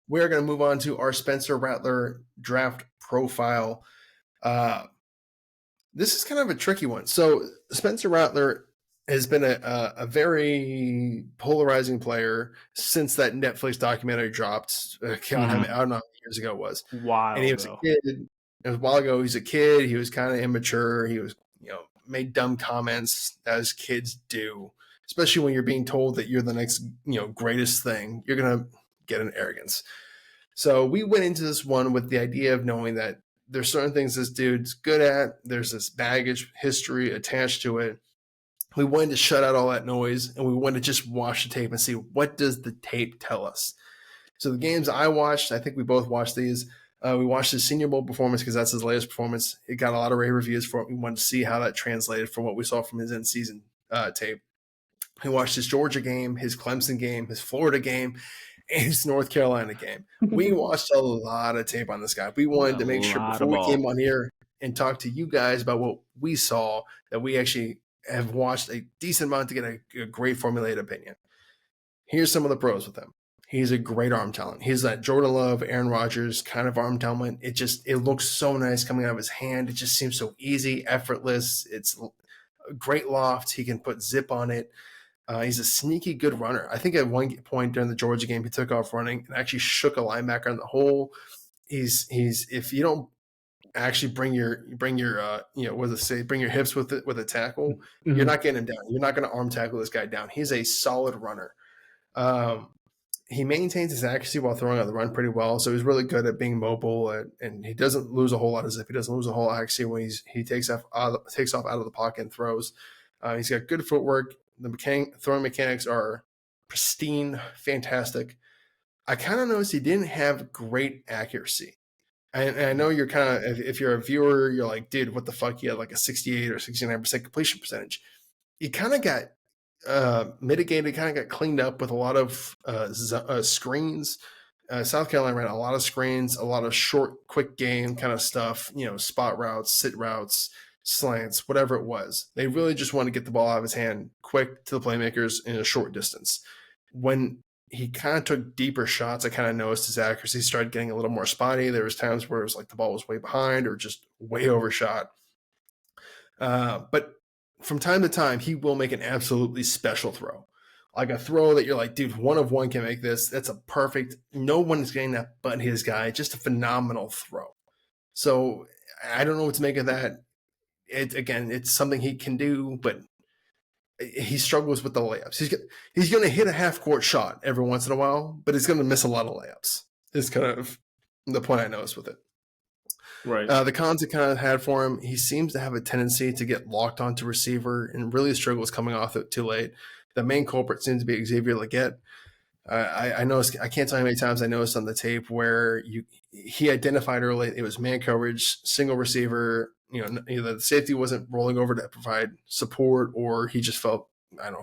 we're going to move on to our Spencer Rattler draft profile. This is kind of a tricky one. So Spencer Rattler has been a very polarizing player since that Netflix documentary dropped. I don't know how many years ago it was. While and he was ago. a kid. It was a while ago. He's a kid. He was kind of immature. He was, made dumb comments as kids do, especially when you're being told that you're the next, greatest thing. You're going to get an arrogance. So we went into this one with the idea of knowing that there's certain things this dude's good at. There's this baggage history attached to it. We wanted to shut out all that noise, and we wanted to just watch the tape and see what does the tape tell us. So the games I watched, I think we both watched these. We watched his Senior Bowl performance because that's his latest performance. It got a lot of rave reviews for it. We wanted to see how that translated from what we saw from his in-season tape. We watched his Georgia game, his Clemson game, his Florida game, and his North Carolina game. We watched a lot of tape on this guy. We wanted to make sure before we came on here and talk to you guys about what we saw that we actually have watched a decent amount to get a great formulated opinion. Here's some of the pros with him. He's a great arm talent. He's that Jordan Love, Aaron Rodgers kind of arm talent. It looks so nice coming out of his hand. It just seems so easy, effortless. It's a great loft. He can put zip on it. He's a sneaky good runner. I think at one point during the Georgia game, he took off running and actually shook a linebacker in the hole. He's if you don't actually bring your bring your hips with it with a tackle, you're not getting him down. You're not going to arm tackle this guy down. He's a solid runner. He maintains his accuracy while throwing on the run pretty well, so he's really good at being mobile, and he doesn't lose a whole lot of zip. He doesn't lose a whole lot of accuracy when he takes off out of the pocket and throws. He's got good footwork. The throwing mechanics are pristine, fantastic. I kind of noticed he didn't have great accuracy. And I know you're kind of, if you're a viewer, you're like, dude, what the fuck? He had like a 68 or 69% completion percentage. He kind of got mitigated, kind of got cleaned up with a lot of screens. South Carolina ran a lot of screens, a lot of short, quick game kind of stuff, spot routes, sit routes, slants, whatever it was. They really just want to get the ball out of his hand quick to the playmakers in a short distance. When he kind of took deeper shots, I kind of noticed his accuracy started getting a little more spotty. There was times where it was like the ball was way behind or just way overshot. But from time to time, he will make an absolutely special throw. Like a throw that you're like, dude, one of one can make this. That's a perfect, no one is getting that but his guy. Just a phenomenal throw. So I don't know what to make of that. It's something he can do, but he struggles with the layups. He's going to hit a half-court shot every once in a while, but he's going to miss a lot of layups. Is kind of the point I noticed with it. Right. The cons it kind of had for him, he seems to have a tendency to get locked onto receiver and really struggles coming off it too late. The main culprit seems to be Xavier Legette. I noticed, I can't tell you how many times I noticed on the tape where he identified early it was man coverage, single receiver. Either the safety wasn't rolling over to provide support, or he just felt,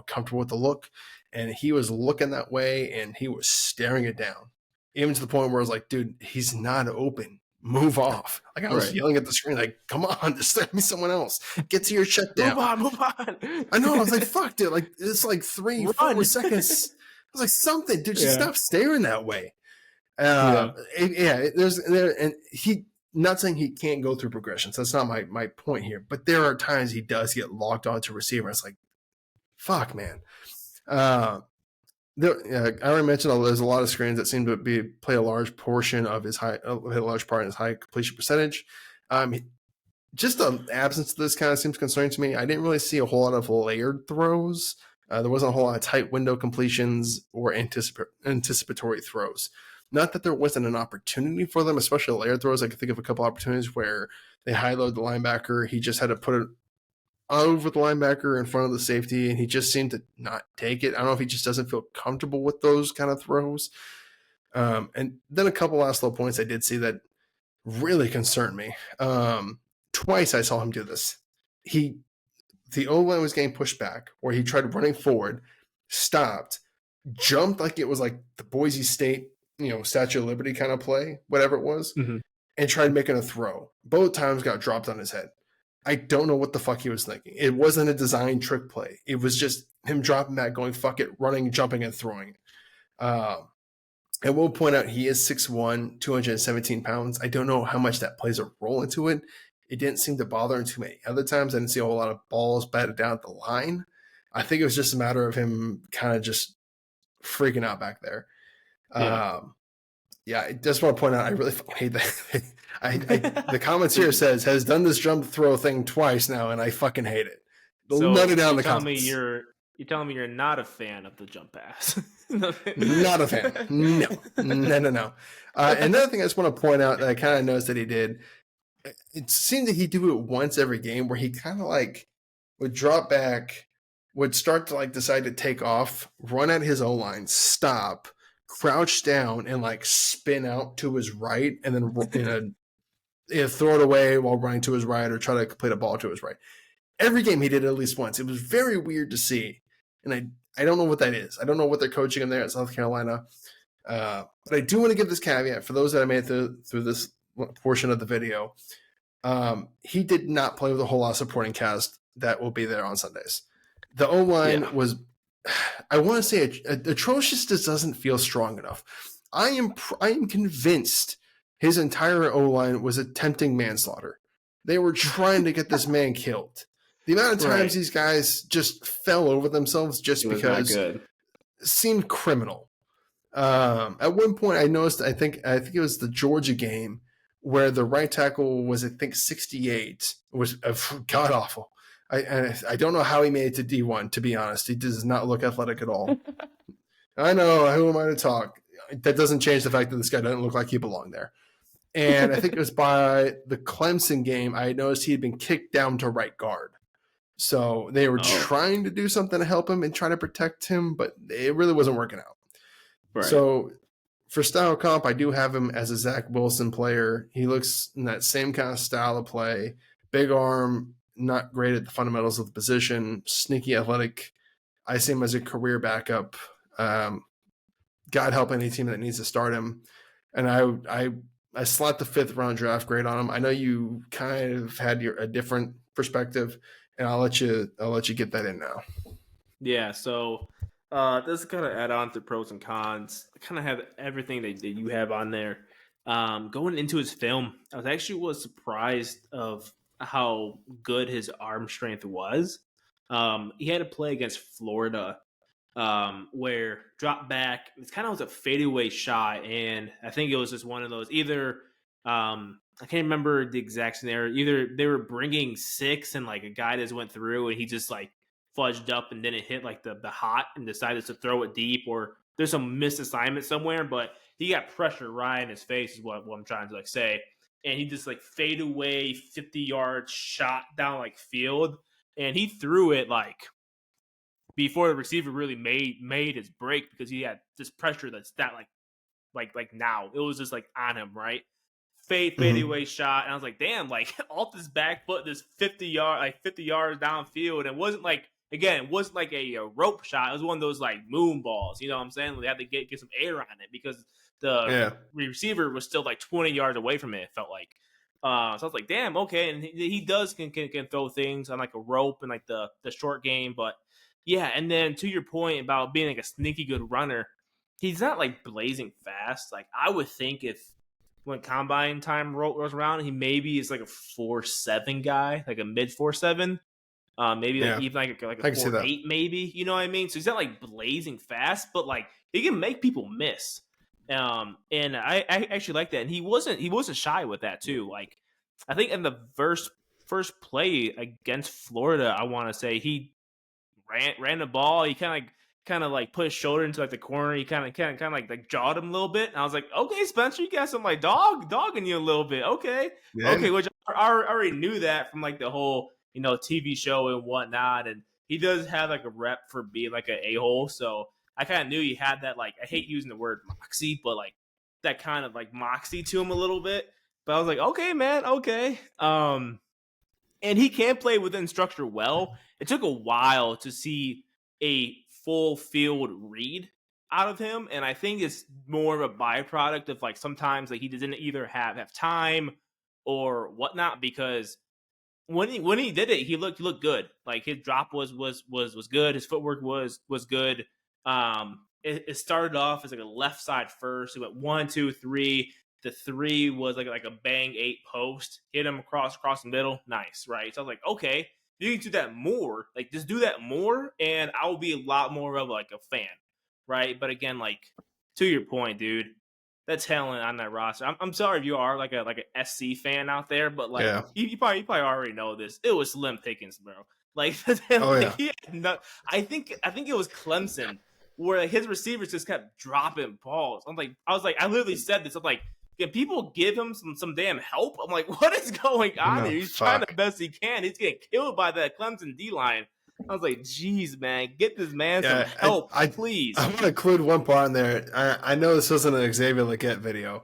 comfortable with the look, and he was looking that way, and he was staring it down, even to the point where I was like, dude, he's not open. Move off. Like I was yelling at the screen, like, come on, just let me someone else. Get to your check down. Move on. I know. I was like, fuck, dude. Like it's like 3-4 seconds. I was like, something, dude, just stop staring that way. And he, not saying he can't go through progressions. That's not my point here. But there are times he does get locked onto receiver. It's like, fuck, man. I already mentioned there's a lot of screens that seem to play a large portion of his high completion percentage. Just the absence of this kind of seems concerning to me. I didn't really see a whole lot of layered throws. There wasn't a whole lot of tight window completions or anticipatory throws. Not that there wasn't an opportunity for them, especially layered throws. I can think of a couple opportunities where they high-load the linebacker. He just had to put it over the linebacker in front of the safety, and he just seemed to not take it. I don't know if he just doesn't feel comfortable with those kind of throws. And then a couple last little points I did see that really concerned me. Twice I saw him do this. The O-line was getting pushed back, or he tried running forward, stopped, jumped like it was like the Boise State, Statue of Liberty kind of play, whatever it was, and tried making a throw. Both times got dropped on his head. I don't know what the fuck he was thinking. It wasn't a design trick play. It was just him dropping back, going, fuck it, running, jumping, and throwing it. I will point out he is 6'1", 217 pounds. I don't know how much that plays a role into it. It didn't seem to bother him too many other times. I didn't see a whole lot of balls batted down at the line. I think it was just a matter of him kind of just freaking out back there. Yeah. Yeah, I just want to point out, I really fucking hate that. The comments here says, has done this jump throw thing twice now, and I fucking hate it. So None it down in the telling me comments. you're telling me you're not a fan of the jump pass. Not a fan. No. Another thing I just want to point out that I kind of noticed that he did, it seemed that he'd do it once every game where he kind of like would drop back, would start to like decide to take off, run at his O line, stop, crouch down, and like spin out to his right, and then throw it away while running to his right or try to complete a ball to his right. Every game he did it at least once. It was very weird to see, and I don't know what that is. I don't know what they're coaching him there at South Carolina. But I do want to give this caveat for those that I made through this portion of the video. He did not play with a whole lot of supporting cast that will be there on Sundays. The O-line was, I want to say, atrocious. Just doesn't feel strong enough. I am convinced his entire O-line was attempting manslaughter. They were trying to get this man killed. The amount of times these guys just fell over themselves just because it seemed criminal. At one point, I noticed, I think it was the Georgia game where the right tackle was, I think, 68. It was god awful. I don't know how he made it to D1, to be honest. He does not look athletic at all. I know, who am I to talk? That doesn't change the fact that this guy doesn't look like he belonged there. And I think it was by the Clemson game, I noticed he had been kicked down to right guard. So they were trying to do something to help him and try to protect him, but it really wasn't working out. Right. So for style comp, I do have him as a Zach Wilson player. He looks in that same kind of style of play. Big arm, not great at the fundamentals of the position, sneaky athletic. I see him as a career backup. God help any team that needs to start him. And I slapped the 5th round draft grade on him. I know you kind of had a different perspective, and I'll let you get that in now. Yeah, so this kind of add on to pros and cons. I kind of have everything that you have on there. Going into his film, I was surprised of how good his arm strength was. He had to play against Florida, where drop back, it kind of was a fadeaway shot, and I think it was just one of those either. I can't remember the exact scenario. Either they were bringing 6 and like a guy just went through and he just like fudged up and then it hit like the hot and decided to throw it deep, or there's some misassignment somewhere, but he got pressure right in his face is what I'm trying to like say. And he just like fade away 50-yard shot down like field, and he threw it like before the receiver really made his break because he had this pressure that's that like now. It was just like on him, right? Fade away shot, and I was like, damn, like off this back foot, this 50 yards downfield. And it wasn't like, again, it wasn't like a rope shot. It was one of those like moon balls, you know what I'm saying? They had to get some air on it because the receiver was still like 20 yards away from it, it felt like. So I was like, damn, okay. And he does can throw things on like a rope and like the short game. But yeah, and then to your point about being like a sneaky good runner, he's not like blazing fast. Like I would think if when combine time rolls around, he maybe is like a 4.7 guy, like a mid 4.7. Maybe like even like a 4.8 maybe, you know what I mean? So he's not like blazing fast, but like he can make people miss. And I actually like that. And he wasn't shy with that too. Like I think in the first play against Florida, I want to say he ran the ball. He kind of like put his shoulder into like the corner. He kind of like jawed him a little bit. And I was like, okay, Spencer, you got some like dogging you a little bit. Okay. Which I already knew that from like the whole, TV show and whatnot. And he does have like a rep for being like an a-hole. So I kind of knew he had that, like, I hate using the word moxie, but like that kind of like moxie to him a little bit. But I was like, okay, man, okay. And he can play within structure well. It took a while to see a full field read out of him, and I think it's more of a byproduct of like sometimes like he doesn't either have time or whatnot, because when he did it, he looked good. Like his drop was good, his footwork was good. it started off as like a left side first. It went 1, 2, 3. The 3 was like a bang 8 post. Hit him across the middle. Nice, right? So I was like, okay, you can do that more. Like just do that more, and I will be a lot more of like a fan, right? But again, like to your point, dude, that talent on that roster. I'm sorry if you are like a SC fan out there, but like Yeah. you probably already know this. It was Slim Pickens, bro. Like, Oh like yeah. he had no, I think it was Clemson where his receivers just kept dropping balls. I was like, I literally said this. I'm like, can people give him some damn help? I'm like, what is going on No, here? He's trying the fuck. best he can. He's getting killed by that Clemson D line. I was like, geez, man, get this man some Yeah, help, please. I want to include one part in there. I know this wasn't an Xavier Leggett video.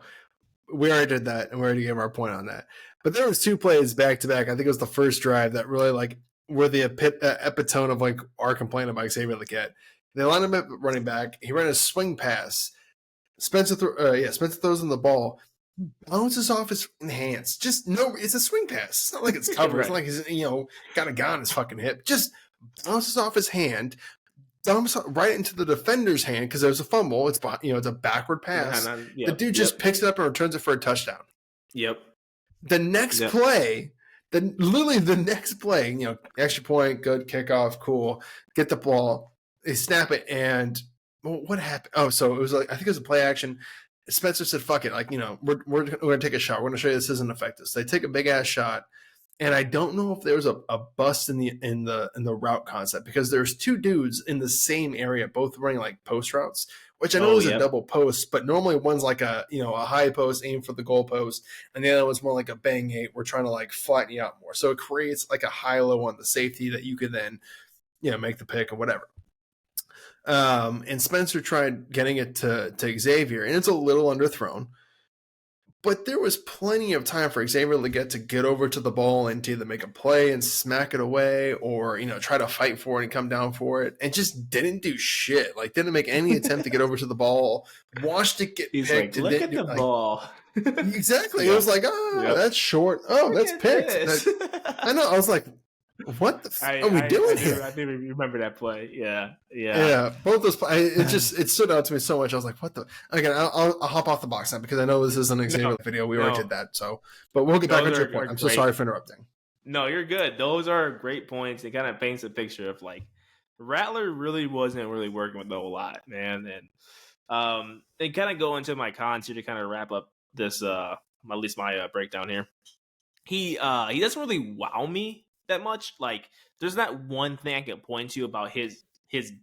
We already did that, and we already gave our point on that. But there was 2 plays back to back. I think it was the first drive that really like were the epitome of like our complaint about Xavier Leggett. They lined him up running back. He ran a swing pass. Spencer throws in the ball, bounces off his hands. Just no, it's a swing pass. It's not like it's covered. Right. It's not like he's got a gun on his fucking hip. Just bounces off his hand, dumps right into the defender's hand because there's a fumble. It's it's a backward pass. The dude just picks it up and returns it for a touchdown. Yep. The next play, literally the next play, extra point, good kickoff, cool. Get the ball, they snap it, and what happened? Oh, so it was like I think it was a play action. Spencer said, "Fuck it, like we're gonna take a shot. We're gonna show you this isn't effective." So they take a big ass shot. And I don't know if there was a bust in the route concept because there's 2 dudes in the same area, both running like post routes, which I know is a double post, but normally one's like a high post aim for the goal post, and the other one's more like a bang 8. We're trying to like flatten you out more, so it creates like a high low on the safety that you could then make the pick or whatever. And Spencer tried getting it to Xavier, and it's a little underthrown. But there was plenty of time for Xavier Leggett to get over to the ball and to either make a play and smack it away or, try to fight for it and come down for it, and just didn't do shit. Like, didn't make any attempt to get over to the ball, watched it get He's picked. Like, look at the ball. Exactly. It was like, that's short. Oh, that's picked. I know. I was like, what the fuck are we doing here? I think we remember that play. Yeah. Both those. It stood out to me so much. I was like, what the? Again, I'll hop off the box now because I know this is an Xavier video. We already did that. So, but we'll get back on your point. I'm so sorry for interrupting. No, you're good. Those are great points. It kind of paints a picture of like Rattler really wasn't really working with a whole lot, man. And they kind of go into my cons here to kind of wrap up this at least my breakdown here. He doesn't really wow me that much. Like, there's not one thing I can point to about his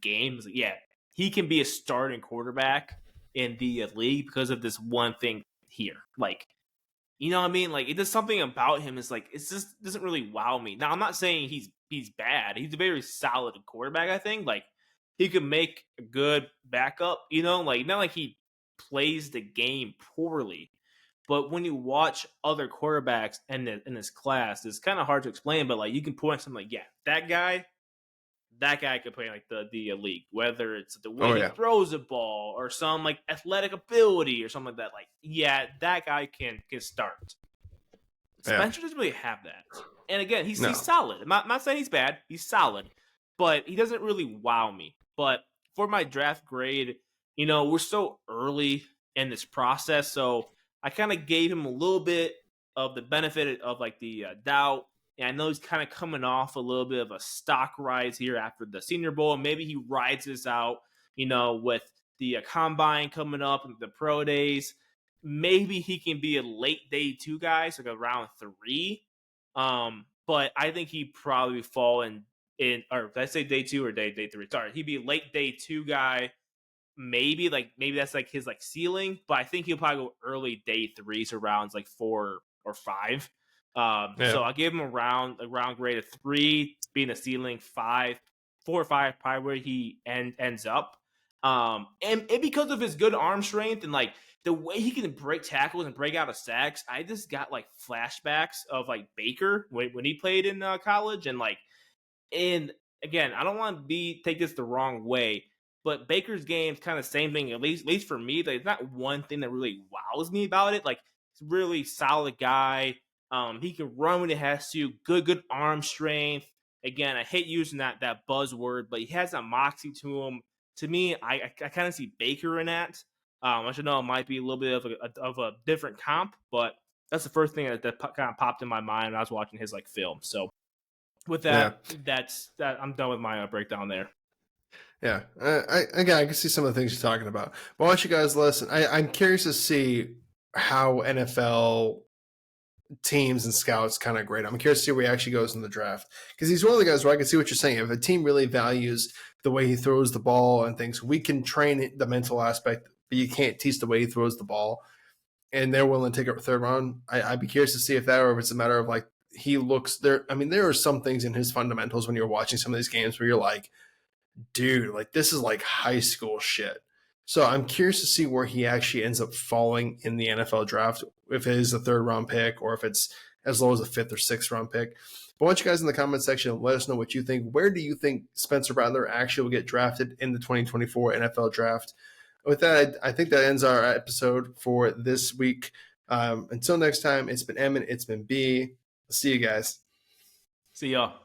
game. Like, yeah, he can be a starting quarterback in the league because of this one thing here. Like, you know what I mean? Like, it does something about him. It's like, it just doesn't really wow me. Now, I'm not saying he's bad. He's a very solid quarterback, I think. Like, he could make a good backup, like, not like he plays the game poorly. But when you watch other quarterbacks in this class, it's kind of hard to explain. But like, you can point something like, yeah, that guy could play like the league. Whether it's the way he throws the ball or some like athletic ability or something like that. Like, yeah, that guy can start. Spencer doesn't really have that. And again, he's solid. I'm not saying he's bad. He's solid, but he doesn't really wow me. But for my draft grade, we're so early in this process, so I kind of gave him a little bit of the benefit of like the doubt. And I know he's kind of coming off a little bit of a stock rise here after the Senior Bowl. Maybe he rides this out, with the combine coming up and the pro days. Maybe he can be a late day 2 guy, so like around 3. But I think he'd probably fall in, or did I say day 2 or day 3? Sorry, he'd be a late day 2 guy. Maybe that's like his like ceiling, but I think he'll probably go early day 3, so rounds like 4 or 5. So I give him a round grade of 3, being a ceiling 5, 4 or 5, probably where he ends up. And because of his good arm strength and like the way he can break tackles and break out of sacks, I just got like flashbacks of like Baker when he played in college, and again, I don't want to take this the wrong way. But Baker's game's kind of same thing, at least for me. There's not one thing that really wows me about it. Like, he's a really solid guy. He can run when he has to. Good arm strength. Again, I hate using that buzzword, but he has that moxie to him. To me, I kind of see Baker in that. I should know it might be a little bit of a different comp, but that's the first thing that kind of popped in my mind when I was watching his like film. So with Yeah. that I'm done with my breakdown there. Yeah. I can see some of the things you're talking about. But why don't you guys listen? I'm curious to see how NFL teams and scouts kind of grade. I'm curious to see where he actually goes in the draft because he's one of the guys where I can see what you're saying. If a team really values the way he throws the ball and things, we can train the mental aspect, but you can't teach the way he throws the ball. And they're willing to take up third round. I'd be curious to see if that, or if it's a matter of like he looks there. I mean, there are some things in his fundamentals when you're watching some of these games where you're like, dude, like this is like high school shit. So I'm curious to see where he actually ends up falling in the NFL draft, if it is a third round pick or if it's as low as a fifth or sixth round pick. But I want you guys in the comment section let us know what you think. Where do you think Spencer Rattler actually will get drafted in the 2024 NFL draft? With that, I think that ends our episode for this week. Until next time, it's been Emmett, it's been B. See you guys. See y'all.